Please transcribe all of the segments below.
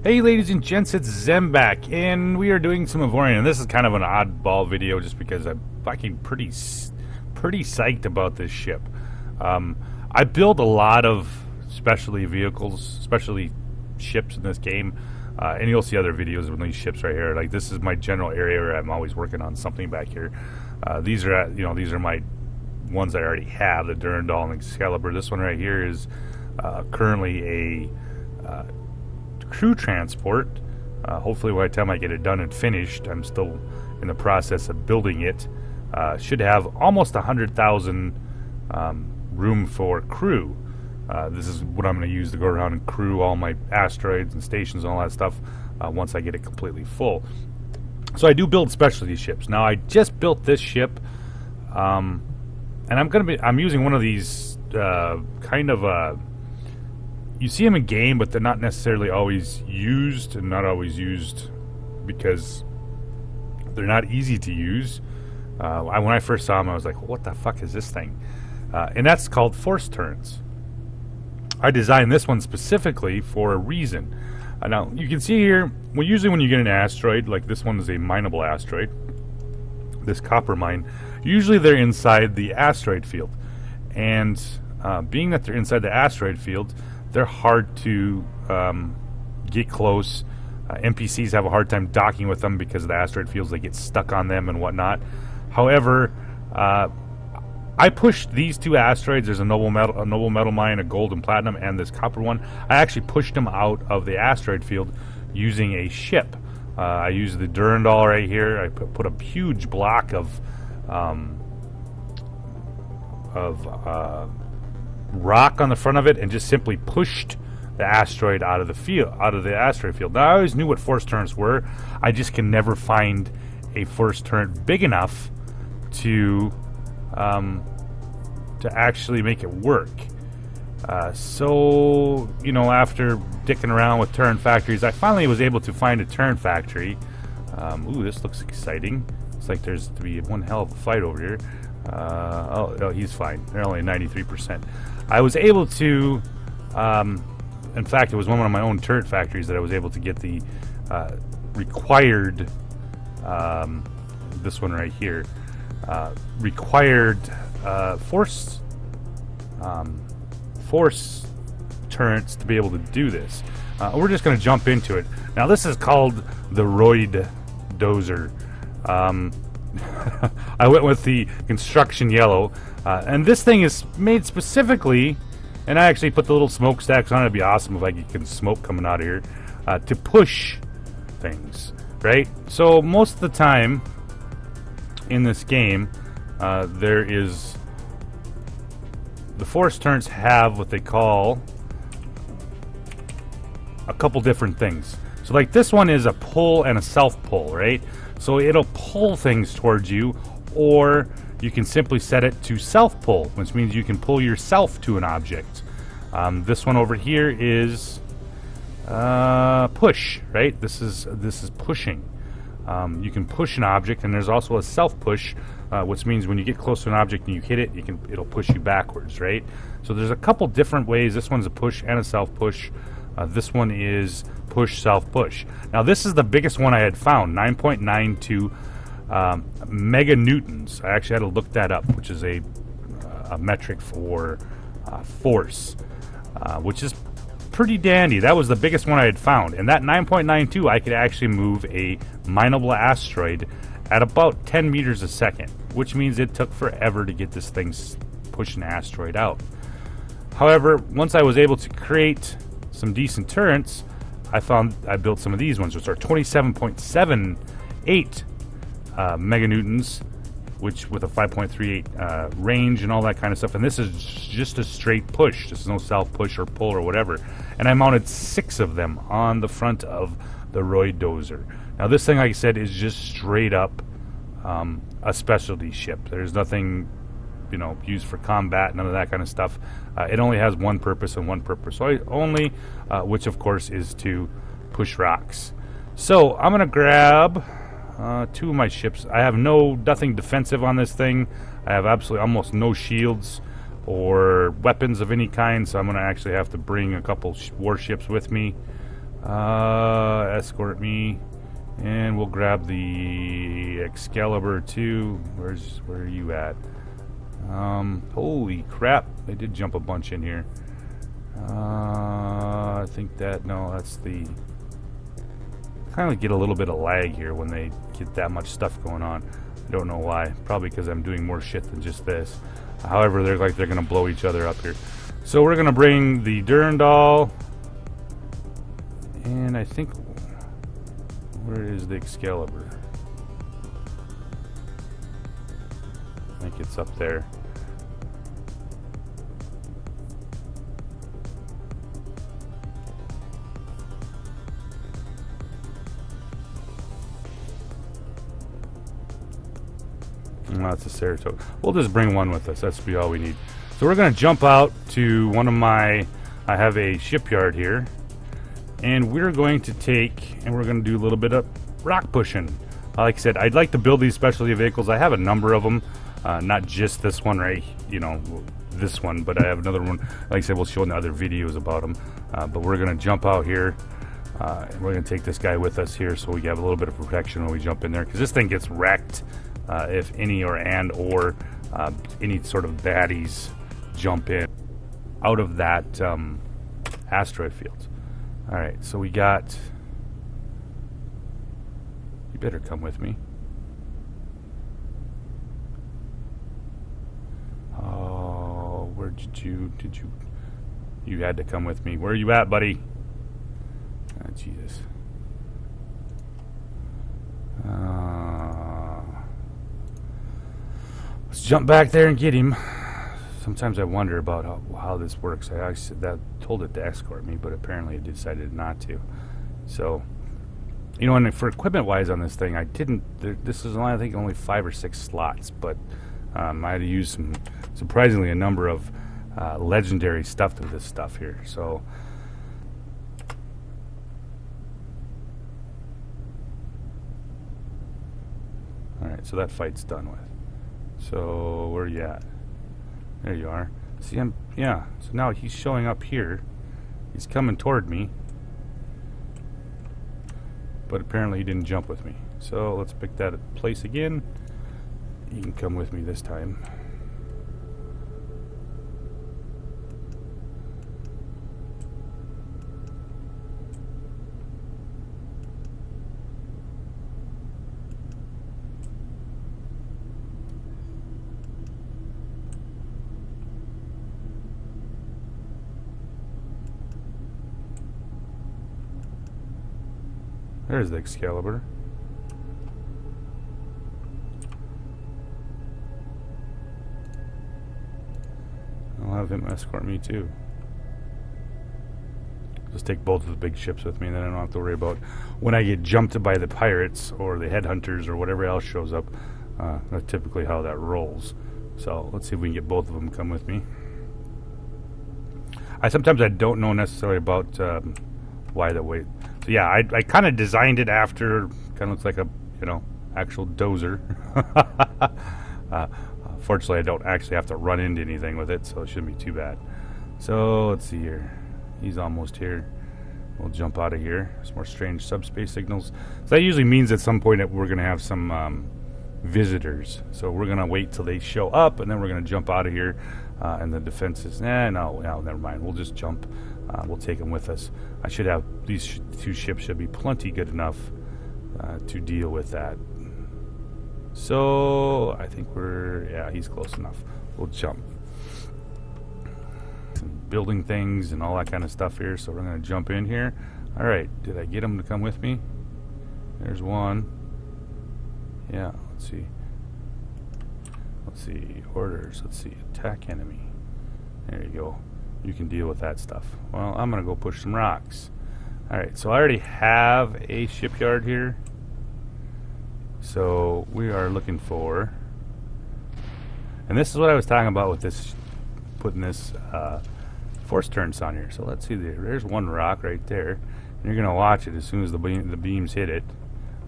Hey ladies and gents, it's Zembak, and we are doing some Avorion, and this is kind of an oddball video just because I'm fucking pretty psyched about this ship. I build a lot of specialty vehicles, specialty ships in this game, and you'll see other videos of these ships right here. Like, this is my general area where I'm always working on something back here. These are my ones I already have, the Durandal and Excalibur. This one right here is currently a crew transport. Hopefully by the time I get it done and finished, I'm still in the process of building it. Should have almost 100,000 room for crew. This is what I'm going to use to go around and crew all my asteroids and stations and all that stuff once I get it completely full. So I do build specialty ships. Now I just built this ship, and I'm using one of these you see them in game, but they're not necessarily always used, and not always used because they're not easy to use. When I first saw them, I was like, what the fuck is this thing? And that's called force turrets. I designed this one specifically for a reason. Now, you can see here, usually when you get an asteroid, like this one is a mineable asteroid, this copper mine, usually they're inside the asteroid field. And being that they're inside the asteroid field, they're hard to get close. NPCs have a hard time docking with them because of the asteroid fields. They get stuck on them and whatnot. However, I pushed these two asteroids. There's a noble metal mine, a gold and platinum, and this copper one. I actually pushed them out of the asteroid field using a ship. I used the Durandal right here. I put a huge block of rock on the front of it and just simply pushed the asteroid out of the asteroid field. Now, I always knew what force turrets were. I just can never find a force turret big enough to actually make it work. So, after dicking around with turret factories, I finally was able to find a turret factory. Ooh, this looks exciting. It's like there's to be one hell of a fight over here. Oh, he's fine. They're only 93%. I was able to, in fact, it was one of my own turret factories that I was able to get the required, this one right here, required force turrets to be able to do this. We're just going to jump into it. Now, this is called the ROID DOZER. I went with the construction yellow, and this thing is made specifically, and I actually put the little smokestacks on it. It'd be awesome if I could get smoke coming out of here, to push things, right? So most of the time in this game, there is, the force turrets have what they call a couple different things. So like this one is a pull and a self-pull, right? So it'll pull things towards you, or you can simply set it to self-pull, which means you can pull yourself to an object. This one over here is push, right? This is pushing. You can push an object, and there's also a self-push, which means when you get close to an object and you hit it, it'll push you backwards, right? So there's a couple different ways. This one's a push and a self-push. This one is push, self-push. Now, this is the biggest one I had found, 9.92 mega newtons. I actually had to look that up, which is a metric for force, which is pretty dandy. That was the biggest one I had found. And that 9.92, I could actually move a mineable asteroid at about 10 meters a second, which means it took forever to get this thing push an asteroid out. However, once I was able to create some decent turrets, I built some of these ones, which are 27.78 meganewtons, which with a 5.38 range and all that kind of stuff. And this is just a straight push. This is no self-push or pull or whatever. And I mounted 6 of them on the front of the ROID DOZER. Now, this thing, like I said, is just straight up a specialty ship. There's nothing, used for combat, none of that kind of stuff. It only has one purpose and one purpose only, which of course is to push rocks. So I'm gonna grab 2 of my ships. I have nothing defensive on this thing. I have absolutely almost no shields or weapons of any kind, so I'm gonna actually have to bring a couple warships with me. Escort me. And we'll grab the Excalibur too. Where are you at? Holy crap. They did jump a bunch in here. I think that's the... kind of get a little bit of lag here when they get that much stuff going on. I don't know why. Probably because I'm doing more shit than just this. However, they're going to blow each other up here. So we're going to bring the Durandal. And I think... where is the Excalibur? I think it's up there. No, it's a Saratoga. We'll just bring one with us. That's be all we need. So we're going to jump out to one of my... I have a shipyard here. And we're going to take... and we're going to do a little bit of rock pushing. Like I said, I'd like to build these specialty vehicles. I have a number of them. Not just this one right... this one. But I have another one. Like I said, we'll show in the other videos about them. But we're going to jump out here. And we're going to take this guy with us here so we have a little bit of protection when we jump in there. Because this thing gets wrecked. If any or any sort of baddies jump in out of that asteroid field. Alright, so we got... you better come with me. Oh, where did you... you had to come with me. Where are you at, buddy? Oh, Jesus. Let's jump back there and get him. Sometimes I wonder about how this works. I told it to escort me, but apparently it decided not to. So, and for equipment-wise on this thing, I didn't... this is only, I think, only 5 or 6 slots, but I had to use surprisingly a number of legendary stuff to this stuff here. So... alright, so that fight's done with. So, where are you at? There you are. See, yeah, so now he's showing up here. He's coming toward me. But apparently he didn't jump with me. So, let's pick that place again. You can come with me this time. There's the Excalibur. I'll have him escort me too. Just take both of the big ships with me, and then I don't have to worry about when I get jumped by the pirates or the headhunters or whatever else shows up. That's typically how that rolls. So let's see if we can get both of them to come with me. Sometimes I don't know necessarily about why the way. So yeah, I kind of designed it after, kind of looks like a, actual dozer. Fortunately, I don't actually have to run into anything with it, so it shouldn't be too bad. So let's see here. He's almost here. We'll jump out of here. Some more strange subspace signals. So that usually means at some point that we're going to have some visitors. So we're going to wait till they show up, and then we're going to jump out of here. And the defenses, no, never mind. We'll just jump. We'll take them with us. I should have, these two ships should be plenty good enough to deal with that. So, I think he's close enough. We'll jump. Some building things and all that kind of stuff here, so we're going to jump in here. Alright, did I get them to come with me? There's one. Yeah, let's see. Let's see, orders, let's see, attack enemy. There you go. You can deal with that stuff. Well, I'm going to go push some rocks. Alright, so I already have a shipyard here. So, we are looking for... and this is what I was talking about with this, putting this force turns on here. So let's see, there's one rock right there. And you're going to watch it as soon as the beams hit it.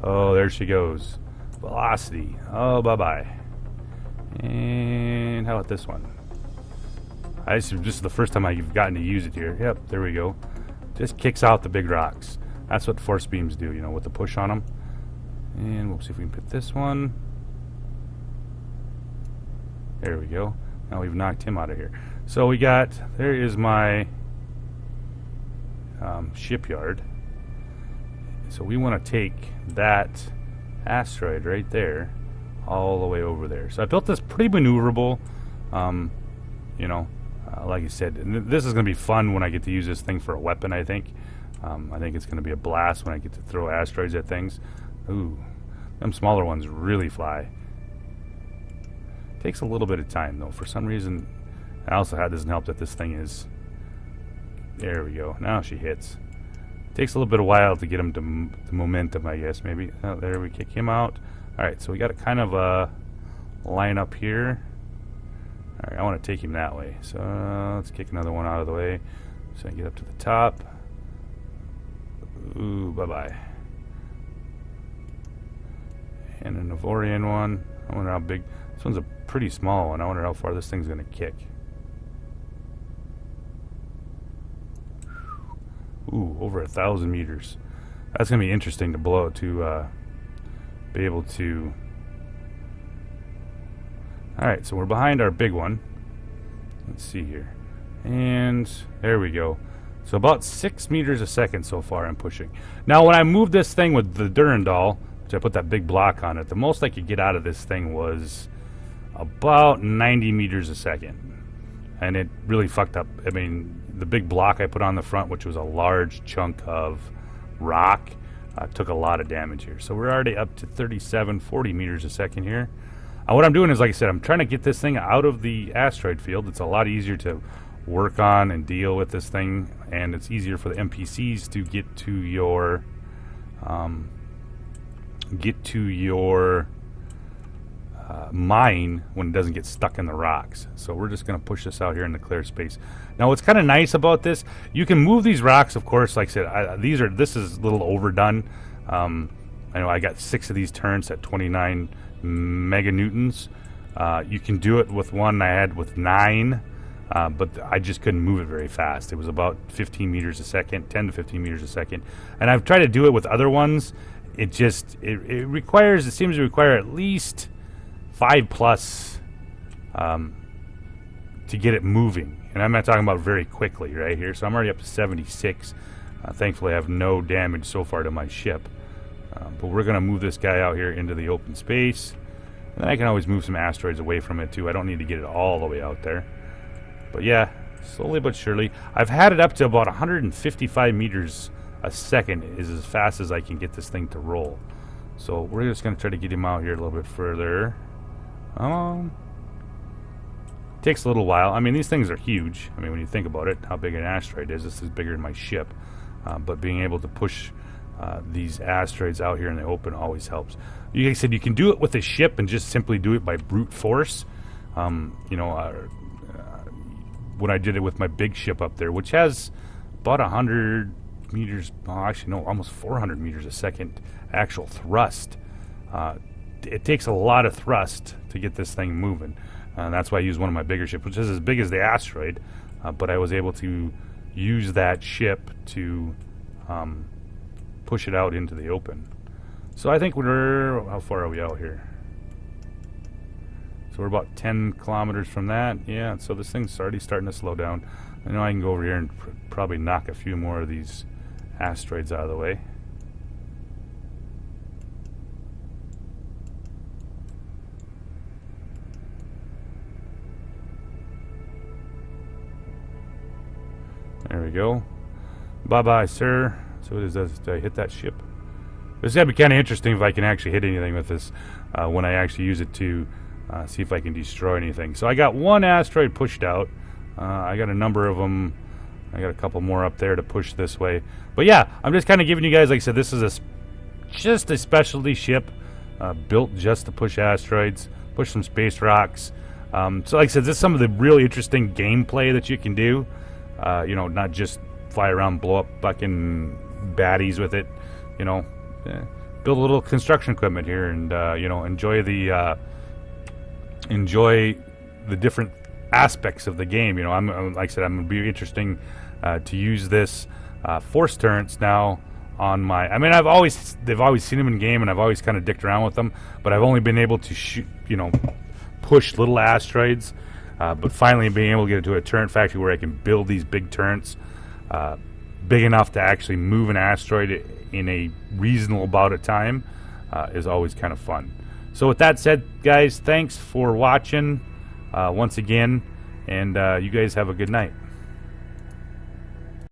Oh, there she goes. Velocity. Oh, bye-bye. And how about this one? This is the first time I've gotten to use it here. Yep, there we go. Just kicks out the big rocks. That's what force beams do, you know, with the push on them. And we'll see if we can put this one. There we go. Now we've knocked him out of here. So we got, there is my shipyard. So we want to take that asteroid right there all the way over there. So I built this pretty maneuverable, you know, like I said, this is going to be fun when I get to use this thing for a weapon, I think. I think it's going to be a blast when I get to throw asteroids at things. Ooh, them smaller ones really fly. Takes a little bit of time, though. For some reason, I also had doesn't help that this thing is... There we go. Now she hits. Takes a little bit of while to get him to the momentum, I guess, maybe. Oh, there we kick him out. Alright, so we got to kind of line up here. Alright, I want to take him that way. So let's kick another one out of the way so I can get up to the top. Ooh, bye-bye. And an Avorion one. I wonder how big... This one's a pretty small one. I wonder how far this thing's going to kick. Ooh, over 1,000 meters. That's going to be interesting to blow to be able to... Alright, so we're behind our big one. Let's see here. And there we go. So about 6 meters a second so far I'm pushing. Now when I moved this thing with the Durandal, which I put that big block on it, the most I could get out of this thing was about 90 meters a second. And it really fucked up. I mean, the big block I put on the front, which was a large chunk of rock, took a lot of damage here. So we're already up to 37, 40 meters a second here. What I'm doing is, like I said, I'm trying to get this thing out of the asteroid field. It's a lot easier to work on and deal with this thing, and it's easier for the NPCs to get to your mine when it doesn't get stuck in the rocks. So we're just going to push this out here in the clear space. Now what's kind of nice about this, you can move these rocks, of course. Like I said, this is a little overdone. I know I got 6 of these turns at 29 meganewtons. You can do it with one I had with 9, but I just couldn't move it very fast. It was about 15 meters a second, 10 to 15 meters a second. And I've tried to do it with other ones. It seems to require at least 5 plus to get it moving. And I'm not talking about very quickly right here. So I'm already up to 76. Thankfully I have no damage so far to my ship. But we're going to move this guy out here into the open space. And then I can always move some asteroids away from it too. I don't need to get it all the way out there. But yeah, slowly but surely. I've had it up to about 155 meters a second is as fast as I can get this thing to roll. So we're just going to try to get him out here a little bit further. Takes a little while. I mean, these things are huge. I mean, when you think about it, how big an asteroid is, this is bigger than my ship. But being able to push these asteroids out here in the open always helps. Like I said, you can do it with a ship and just simply do it by brute force. You know, when I did it with my big ship up there, which has about 100 meters, actually no, almost 400 meters a second actual thrust. It takes a lot of thrust to get this thing moving. That's why I use one of my bigger ships, which is as big as the asteroid, but I was able to use that ship to push it out into the open. So I think how far are we out here? So we're about 10 kilometers from that. Yeah, so this thing's already starting to slow down. I know I can go over here and probably knock a few more of these asteroids out of the way. There we go. Bye-bye, sir. So it is, did I hit that ship? This is going to be kind of interesting if I can actually hit anything with this when I actually use it to see if I can destroy anything. So I got one asteroid pushed out. I got a number of them. I got a couple more up there to push this way. But yeah, I'm just kind of giving you guys, like I said, this is just a specialty ship built just to push asteroids, push some space rocks. So like I said, this is some of the really interesting gameplay that you can do. You know, not just fly around, blow up fucking baddies with it. You know, build a little construction equipment here, and you know, enjoy the different aspects of the game. You know, I'm like I said, I'm gonna be interesting to use this force turrets now on my. I mean, they've always seen them in game, and I've always kind of dicked around with them, but I've only been able to shoot, push little asteroids. But finally, being able to get into a turret factory where I can build these big turrets, big enough to actually move an asteroid in a reasonable bout of time, is always kind of fun. So with that said, guys, thanks for watching once again, and you guys have a good night.